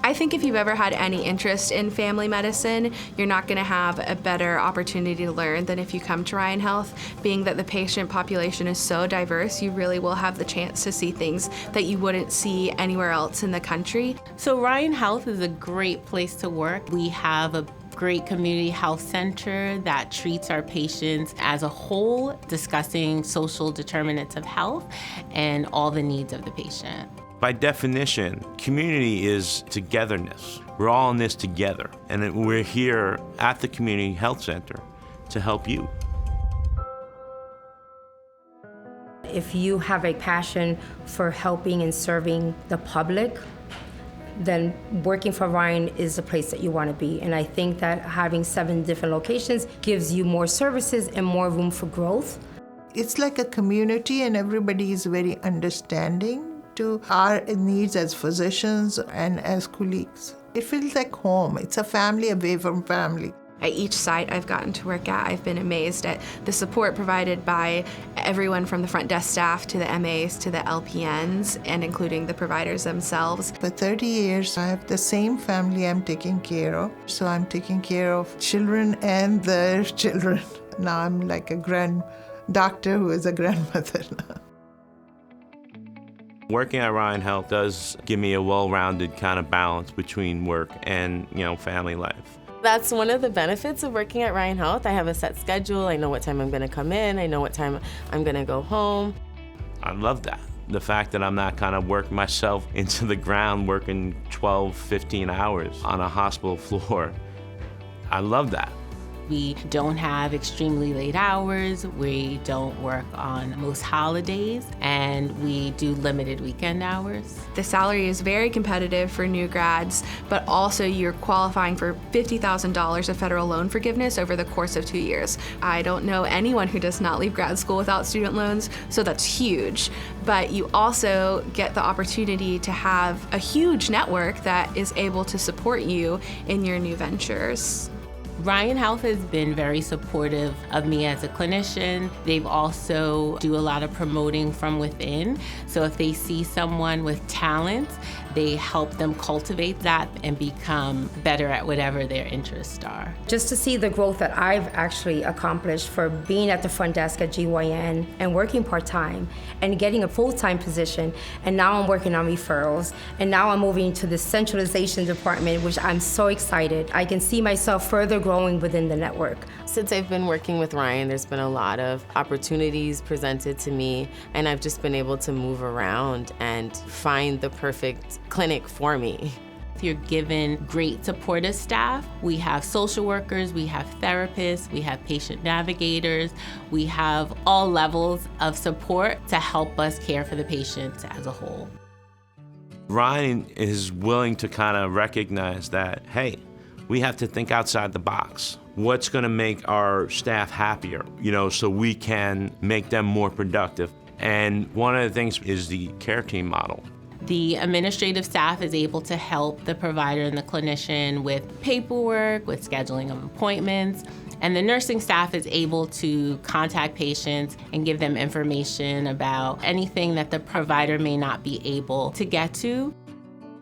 I think if you've ever had any interest in family medicine, you're not going to have a better opportunity to learn than if you come to Ryan Health. Being that the patient population is so diverse, you really will have the chance to see things that you wouldn't see anywhere else in the country. So Ryan Health is a great place to work. We have a great community health center that treats our patients as a whole, discussing social determinants of health and all the needs of the patient. By definition, community is togetherness. We're all in this together, and we're here at the Community Health Center to help you. If you have a passion for helping and serving the public, then working for Ryan is the place that you want to be. And I think that having 7 different locations gives you more services and more room for growth. It's like a community, and everybody is very understanding to our needs as physicians and as colleagues. It feels like home. It's a family away from family. At each site I've gotten to work at, I've been amazed at the support provided by everyone from the front desk staff to the MAs to the LPNs, and including the providers themselves. For 30 years, I have the same family I'm taking care of. So I'm taking care of children and their children. Now I'm like a grand doctor who is a grandmother now. Working at Ryan Health does give me a well-rounded kind of balance between work and, family life. That's one of the benefits of working at Ryan Health. I have a set schedule. I know what time I'm going to come in. I know what time I'm going to go home. I love that. The fact that I'm not kind of working myself into the ground, working 12, 15 hours on a hospital floor. I love that. We don't have extremely late hours, we don't work on most holidays, and we do limited weekend hours. The salary is very competitive for new grads, but also you're qualifying for $50,000 of federal loan forgiveness over the course of 2 years. I don't know anyone who does not leave grad school without student loans, so that's huge. But you also get the opportunity to have a huge network that is able to support you in your new ventures. Ryan Health has been very supportive of me as a clinician. They've also do a lot of promoting from within. So if they see someone with talent, they help them cultivate that and become better at whatever their interests are. Just to see the growth that I've actually accomplished for being at the front desk at GYN and working part-time and getting a full-time position, and now I'm working on referrals, and now I'm moving to the centralization department, which I'm so excited. I can see myself further growing within the network. Since I've been working with Ryan, there's been a lot of opportunities presented to me, and I've just been able to move around and find the perfect clinic for me. You're given great supportive staff. We have social workers, we have therapists, we have patient navigators, we have all levels of support to help us care for the patients as a whole. Ryan is willing to kind of recognize that, hey, we have to think outside the box. What's going to make our staff happier, so we can make them more productive. And one of the things is the care team model. The administrative staff is able to help the provider and the clinician with paperwork, with scheduling of appointments, and the nursing staff is able to contact patients and give them information about anything that the provider may not be able to get to.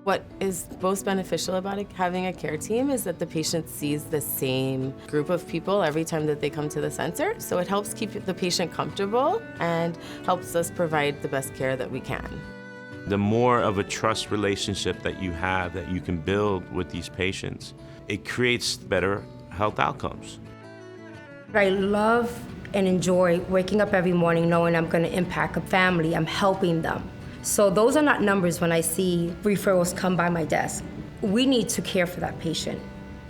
What is most beneficial about having a care team is that the patient sees the same group of people every time that they come to the center. So it helps keep the patient comfortable and helps us provide the best care that we can. The more of a trust relationship that you have, that you can build with these patients, it creates better health outcomes. I love and enjoy waking up every morning knowing I'm going to impact a family, I'm helping them. So those are not numbers when I see referrals come by my desk. We need to care for that patient.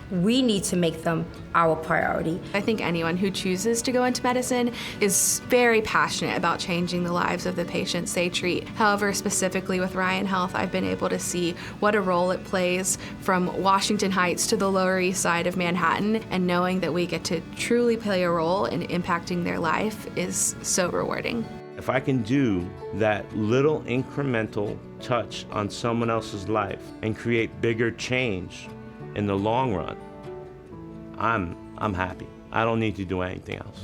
We need to make them our priority. I think anyone who chooses to go into medicine is very passionate about changing the lives of the patients they treat. However, specifically with Ryan Health, I've been able to see what a role it plays from Washington Heights to the Lower East Side of Manhattan, and knowing that we get to truly play a role in impacting their life is so rewarding. If I can do that little incremental touch on someone else's life and create bigger change in the long run, I'm happy. I don't need to do anything else.